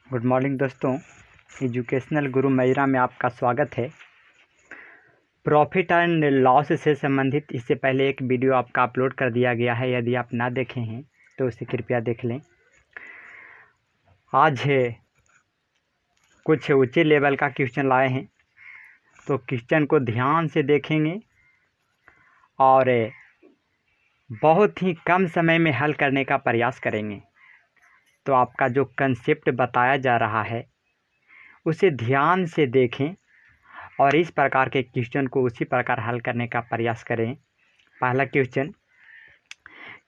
Good morning दोस्तों, educational गुरु मेरा में आपका स्वागत है। प्रॉफिट एंड लॉस से संबंधित इससे पहले एक वीडियो आपका अपलोड कर दिया गया है। यदि आप ना देखे हैं तो उसे कृपया देख लें। आज कुछ ऊंचे लेवल का क्वेश्चन लाए हैं, तो क्वेश्चन को ध्यान से देखेंगे और बहुत ही कम समय में हल करने का प्रयास करेंगे। तो आपका जो कंसेप्ट बताया जा रहा है उसे ध्यान से देखें और इस प्रकार के क्वेश्चन को उसी प्रकार हल करने का प्रयास करें। पहला क्वेश्चन,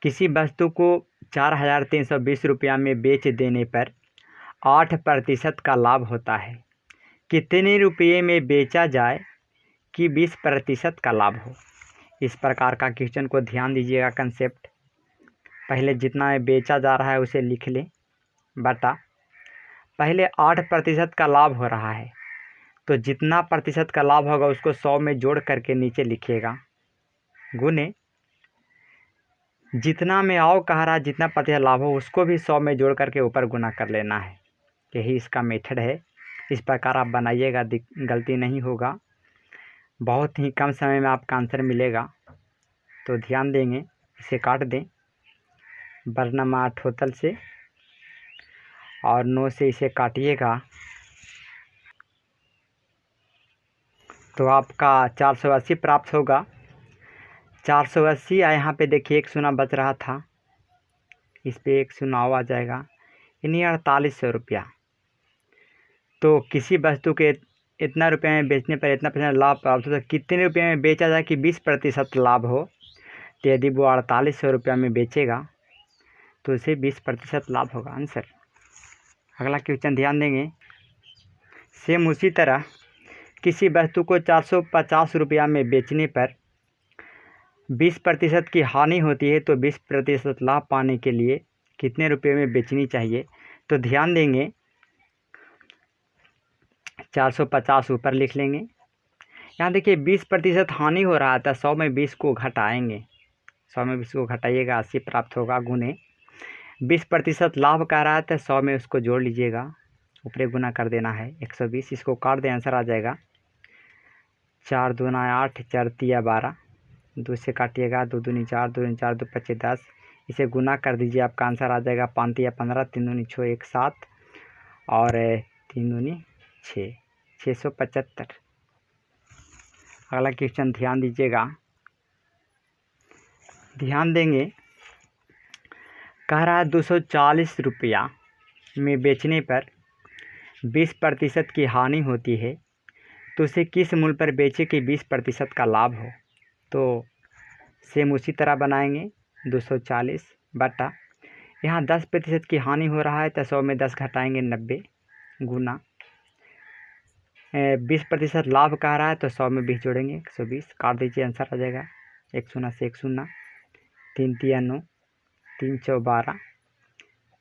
किसी वस्तु को 4,320 रुपया में बेच देने पर 8% का लाभ होता है। कितने रुपये में बेचा जाए कि 20% का लाभ हो। इस प्रकार का क्वेश्चन को ध्यान दीजिएगा। कंसेप्ट पहले जितना बेचा जा रहा है उसे लिख लें, बटा पहले 8% का लाभ हो रहा है तो जितना प्रतिशत का लाभ होगा उसको 100 में जोड़ करके नीचे लिखिएगा, गुने जितना में आओ कह रहा है जितना प्रतिशत लाभ हो उसको भी 100 में जोड़ करके ऊपर गुना कर लेना है। यही इसका मेथड है। इस प्रकार आप बनाइएगा, गलती नहीं होगा। बहुत ही कम समय में आपका आंसर मिलेगा। तो ध्यान देंगे, इसे काट दें वर्णमा ठोतल से और 9 से इसे काटिएगा तो आपका 480 प्राप्त होगा। 480 यहाँ पे देखिए एक शून्य बच रहा था, इस पे एक शून्य आ जाएगा, यानी 4800 रुपया। तो किसी वस्तु के इतना रुपये में बेचने पर इतना % लाभ प्राप्त होता है। कितने रुपये में बेचा जाए कि 20% लाभ हो। तो यदि वो 4800 रुपया में बेचेगा तो उसे 20% लाभ होगा आंसर। अगला क्वेश्चन ध्यान देंगे। सेम उसी तरह किसी वस्तु को 450 रुपया में बेचने पर 20% की हानि होती है, तो 20% लाभ पाने के लिए कितने रुपये में बेचनी चाहिए। तो ध्यान देंगे, 450 ऊपर लिख लेंगे। यहाँ देखिए 20% हानि हो रहा था, 100 में 20 को घटाएंगे, 100 में 20 को घटाइएगा 80 प्राप्त होगा, गुने 20% लाभ कह रहा था, 100 में उसको जोड़ लीजिएगा, ऊपरे गुना कर देना है 120। इसको काट दें, आंसर आ जाएगा 4 दूना 8, 4 तिया 12, 2 से काटिएगा, 2 दूनी 4, 2 दूनी 4, 2 पच्चे 10। इसे गुना कर दीजिए, आपका आंसर आ जाएगा 5 तिया 15, 3 दूनी 6, 1 7 और 3 दूनी 6, 675। अगला क्वेश्चन ध्यान दीजिएगा, ध्यान देंगे। कह रहा है 240 रुपया में बेचने पर 20% की हानि होती है, तो उसे किस मूल्य पर बेचे कि 20% का लाभ हो। तो सेम उसी तरह बनाएंगे, 240 बटा यहाँ 10% की हानि हो रहा है तो 100 में 10 घटाएंगे 90, गुना 20% लाभ कह रहा है तो 100 में 20 जोड़ेंगे 120। काट दीजिए, आंसर आ जाएगा 1 शून्य से 1 शून्य, 3 तिया 9, 3 चौ 12,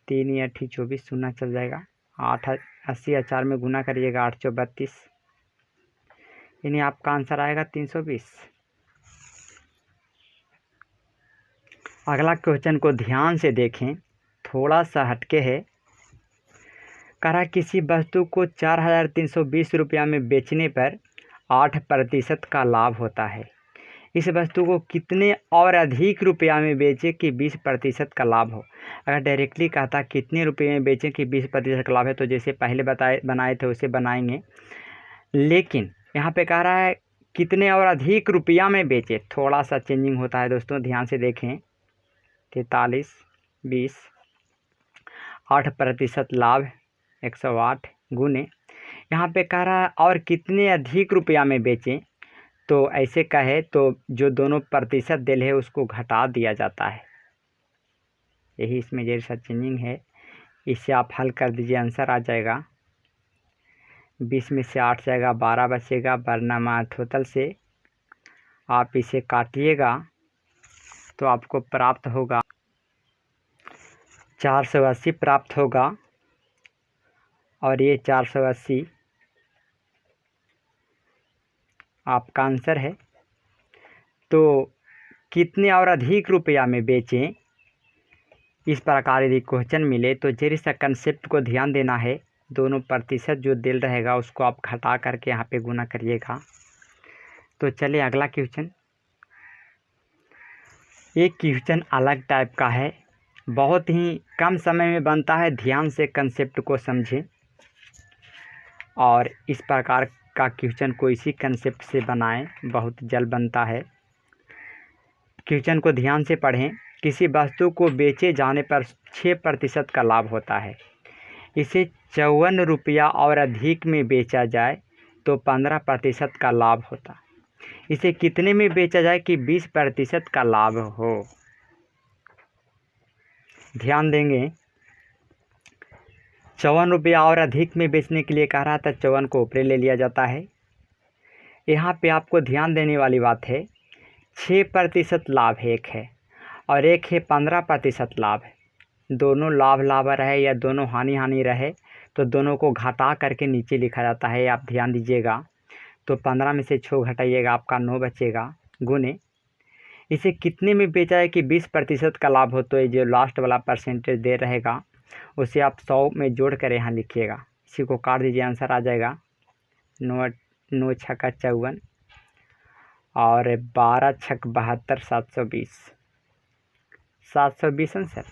3 या 24 शून्य चल जाएगा। 8 80 या 4 में गुना करिएगा, 8 चौ 32, यानी आपका आंसर आएगा 320। अगला क्वेश्चन को ध्यान से देखें, थोड़ा सा हटके है। कह रहा किसी वस्तु को 4,320 रुपया में बेचने पर 8% का लाभ होता है। इस वस्तु को कितने और अधिक रुपया में बेचें कि 20% का लाभ हो। अगर डायरेक्टली कहता कितने रुपये में बेचें कि 20% का लाभ है तो जैसे पहले बनाए थे उसे बनाएंगे, लेकिन यहाँ पे कह रहा है कितने और अधिक रुपया में बेचे। थोड़ा सा चेंजिंग होता है दोस्तों, ध्यान से देखें। 43, 20, 8% लाभ 108, गुने यहाँ पे कह रहा है और कितने अधिक रुपया में बेचें। तो ऐसे कहे तो जो दोनों प्रतिशत दिल है उसको घटा दिया जाता है। यही इसमें जैसा चेंजिंग है। इसे आप हल कर दीजिए, आंसर आ जाएगा 20 में से 8 जाएगा 12 बचेगा, वर्णमा टोटल से आप इसे काटिएगा तो आपको प्राप्त होगा 480 प्राप्त होगा। और ये 480 आपका आंसर है। तो कितने और अधिक रुपया में बेचें, इस प्रकार यदि क्वेश्चन मिले तो जरा सा कंसेप्ट को ध्यान देना है। दोनों प्रतिशत जो दिल रहेगा उसको आप घटा करके यहाँ पे गुना करिएगा। तो चलिए अगला क्वेश्चन। एक क्वेश्चन अलग टाइप का है, बहुत ही कम समय में बनता है, ध्यान से कंसेप्ट को समझें। और इस प्रकार का क्वेश्चन को इसी कंसेप्ट से बनाएं, बहुत जल्द बनता है। क्वेश्चन को ध्यान से पढ़ें। किसी वस्तु को बेचे जाने पर 6% का लाभ होता है। इसे 54 रुपया और अधिक में बेचा जाए तो 15% का लाभ होता है। इसे कितने में बेचा जाए कि 20% का लाभ हो? ध्यान देंगे। 54 रुपया और अधिक में बेचने के लिए कह रहा था, 54 को ऊपर ले लिया जाता है। यहाँ पे आपको ध्यान देने वाली बात है, 6% लाभ एक है और एक है 15% लाभ है। दोनों लाभ लाभ रहे या दोनों हानि हानि रहे तो दोनों को घटा करके नीचे लिखा जाता है, आप ध्यान दीजिएगा। तो 15 में से 6 घटाइएगा, आपका 9 बचेगा, गुने इसे कितने में बेचा है कि 20% का लाभ हो। तो ये जो लास्ट वाला परसेंटेज दे रहेगा उसे आप 100 में जोड़ कर यहाँ लिखिएगा। इसी को काट दीजिए, आंसर आ जाएगा 9 छक्का 54 और 12 छक 72, 720 आंसर।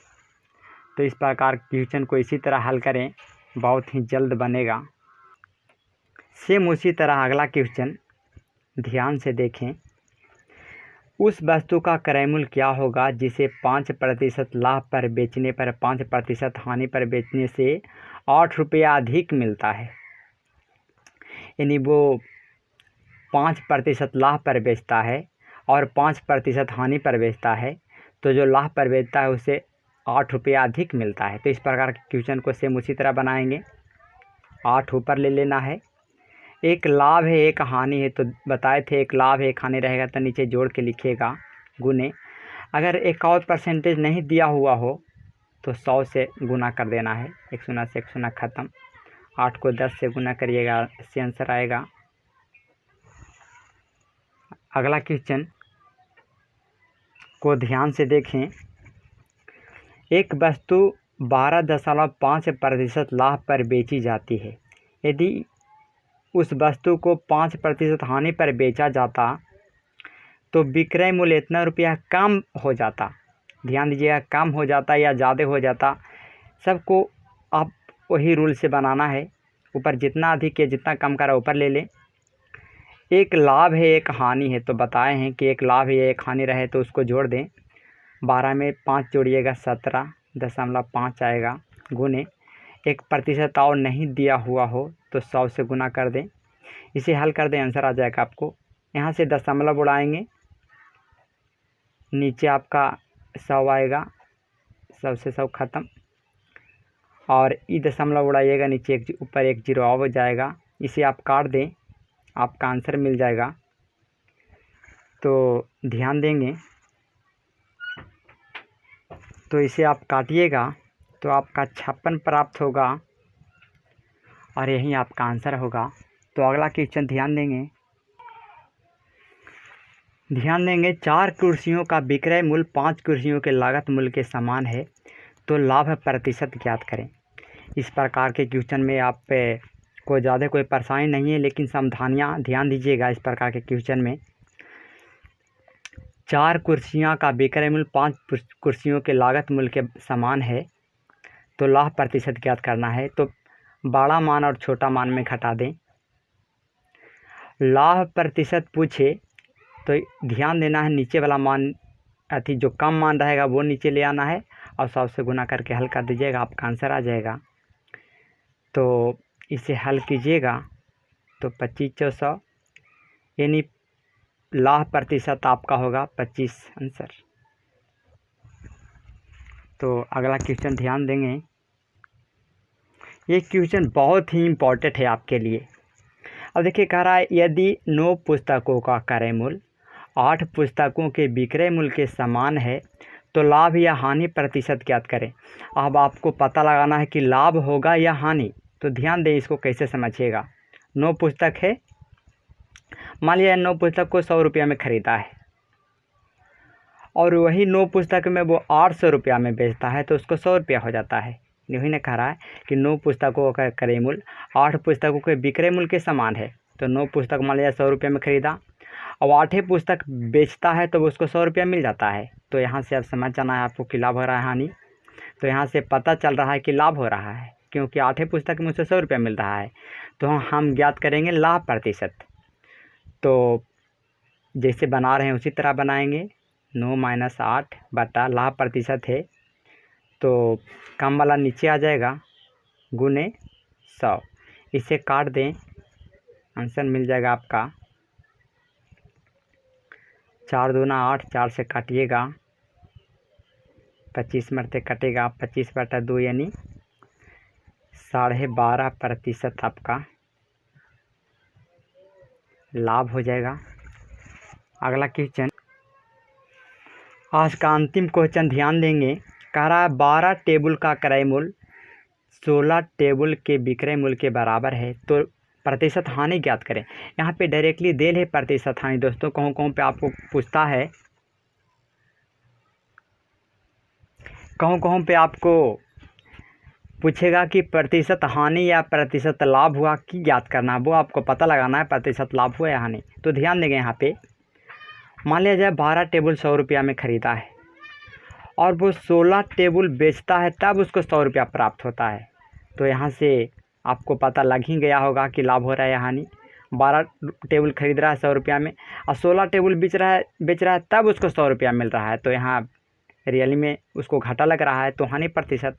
तो इस प्रकार क्वेश्चन को इसी तरह हल करें, बहुत ही जल्द बनेगा। सेम उसी तरह अगला क्वेश्चन ध्यान से देखें। उस वस्तु का क्रय मूल्य क्या होगा जिसे 5% लाभ पर बेचने पर 5% हानि पर बेचने से 8 रुपया अधिक मिलता है। यानी वो 5% लाभ पर बेचता है और 5% हानि पर बेचता है, तो जो लाभ पर बेचता है उसे 8 रुपया अधिक मिलता है। तो इस प्रकार के क्वेश्चन को सेम उसी तरह बनाएंगे। 8 ऊपर ले लेना है। एक लाभ है एक हानि है, तो बताए थे एक लाभ है एक हानि रहेगा तो नीचे जोड़ के लिखिएगा, गुने अगर एक और परसेंटेज नहीं दिया हुआ हो तो 100 से गुना कर देना है। 1 शून्य से 1 शून्य ख़त्म। 8 को 10 से गुना करिएगा, इससे आंसर आएगा। अगला क्वेश्चन को ध्यान से देखें। एक वस्तु 12.5% लाभ पर बेची जाती है। यदि उस वस्तु को 5% हानि पर बेचा जाता तो विक्रय मूल्य इतना रुपया कम हो जाता। ध्यान दीजिएगा, कम हो जाता या ज़्यादा हो जाता, सबको आप वही रूल से बनाना है। ऊपर जितना अधिक है जितना कम करा ऊपर ले लें। एक लाभ है एक हानि है, तो बताए हैं कि एक लाभ है एक हानि रहे तो उसको जोड़ दें। 12 में 5 जोड़िएगा 17.5 आएगा, गुने 1% और नहीं दिया हुआ हो तो 100 से गुना कर दें। इसे हल कर दें, आंसर आ जाएगा आपको। यहाँ से दशमलव उड़ाएंगे, नीचे आपका 100 आएगा, 100 से 100 ख़त्म और ई दशमलव उड़ाइएगा, नीचे एक ऊपर 1 जीरो और हो जाएगा। इसे आप काट दें, आपका आंसर मिल जाएगा। तो ध्यान देंगे, तो इसे आप काटिएगा तो आपका 56 प्राप्त होगा और यही आपका आंसर होगा। तो अगला क्वेश्चन ध्यान देंगे 4 कुर्सियों का विक्रय मूल्य 5 कुर्सियों के लागत मूल्य के समान है, तो लाभ प्रतिशत ज्ञात करें। इस प्रकार के क्वेश्चन में आप को ज़्यादा कोई परेशानी नहीं है, लेकिन सावधानियाँ ध्यान दीजिएगा। इस प्रकार के क्वेश्चन में 4 कुर्सियाँ का विक्रय मूल्य 5 कुर्सियों के लागत मूल्य के समान है, तो लाभ प्रतिशत ज्ञात करना है। तो बड़ा मान और छोटा मान में घटा दें। लाभ प्रतिशत पूछे तो ध्यान देना है, नीचे वाला मान जो कम मान रहेगा वो नीचे ले आना है और 100 से गुना करके हल कर दीजिएगा, आपका आंसर आ जाएगा। तो इसे हल कीजिएगा तो 25/100 यानी लाभ प्रतिशत आपका होगा 25 आंसर। तो अगला क्वेश्चन ध्यान देंगे। ये क्वेश्चन बहुत ही इम्पोर्टेंट है आपके लिए। अब देखिए, कह रहा है यदि 9 पुस्तकों का क्रय मूल्य 8 पुस्तकों के विक्रय मूल्य के समान है तो लाभ या हानि प्रतिशत ज्ञात करें। अब आपको पता लगाना है कि लाभ होगा या हानि। तो ध्यान दें, इसको कैसे समझिएगा। 9 पुस्तक है, मान लिया 9 पुस्तक को 100 रुपया में ख़रीदा है और वही 9 पुस्तक में वो 800 रुपया में बेचता है, तो उसको 100 रुपया हो जाता है। यही ना कह रहा है कि 9 पुस्तकों का क्रय मूल्य 8 पुस्तकों के विक्रय मूल्य के समान है। तो 9 पुस्तक मान लिया 100 रुपये में ख़रीदा, और 8 पुस्तक बेचता है तो उसको 100 रुपया मिल जाता है। तो यहाँ से अब समझ जाना है आपको कि लाभ हो रहा है हानि। तो यहाँ से पता चल रहा है कि लाभ हो रहा है, क्योंकि 8 पुस्तक में उसे 100 रुपया मिल रहा है। तो हम ज्ञात करेंगे लाभ प्रतिशत। तो जैसे बना रहे हैं उसी तरह बनाएंगे। 9 - 8 बटा लाभ प्रतिशत है, तो कम वाला नीचे आ जाएगा गुने 100। इसे काट दें, आंसर मिल जाएगा आपका 4 दूना 8, 4 से काटिएगा 25 मरते कटेगा, 25/2 यानी 12.5% आपका लाभ हो जाएगा। अगला क्वेश्चन, आज का अंतिम क्वेश्चन ध्यान देंगे। कह रहा है 12 टेबल का क्रय मूल्य 16 टेबल के विक्रय मूल्य के बराबर है, तो प्रतिशत हानि ज्ञात करें। यहाँ पे डायरेक्टली दे है प्रतिशत हानि। दोस्तों कहूँ पे आपको पूछता है, कहूँ पे आपको पूछेगा कि प्रतिशत हानि या प्रतिशत लाभ हुआ कि ज्ञात करना, वो आपको पता लगाना है प्रतिशत लाभ हुआ या हानि। तो ध्यान देंगे यहाँ पे, मान लिया जाए 12 टेबल 100 रुपया में ख़रीदा है और वो 16 टेबल बेचता है, तब उसको 100 रुपया प्राप्त होता है। तो यहाँ से आपको पता लग ही गया होगा कि लाभ हो रहा है या हानि। 12 टेबल खरीद रहा है 100 रुपया में, और 16 टेबल बेच रहा है तब उसको 100 रुपया मिल रहा है। तो यहाँ रियली में उसको घाटा लग रहा है। तो हानि प्रतिशत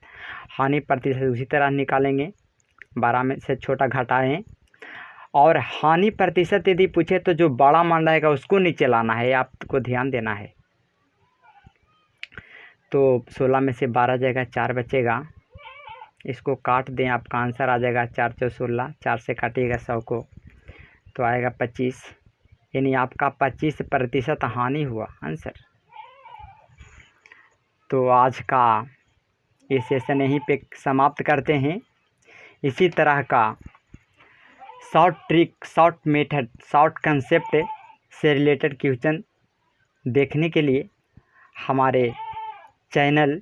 उसी तरह निकालेंगे, 12 में से छोटा घाटा है। और हानि प्रतिशत यदि पूछे तो जो बड़ा मान रहेगा उसको नीचे लाना है, आपको ध्यान देना है। तो 16 में से 12 जाएगा, 4 बचेगा, इसको काट दें, आपका आंसर आ जाएगा 4 × 16, 4 से काटिएगा 100 को तो आएगा 25, यानी आपका 25% हानि हुआ आंसर। तो आज का ये सेशन यहीं पे समाप्त करते हैं। इसी तरह का short trick, short method, short concept से रिलेटेड क्वेश्चन देखने के लिए हमारे चैनल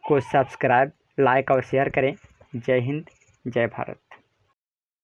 को सब्सक्राइब, लाइक और शेयर करें। जय हिंद, जय भारत।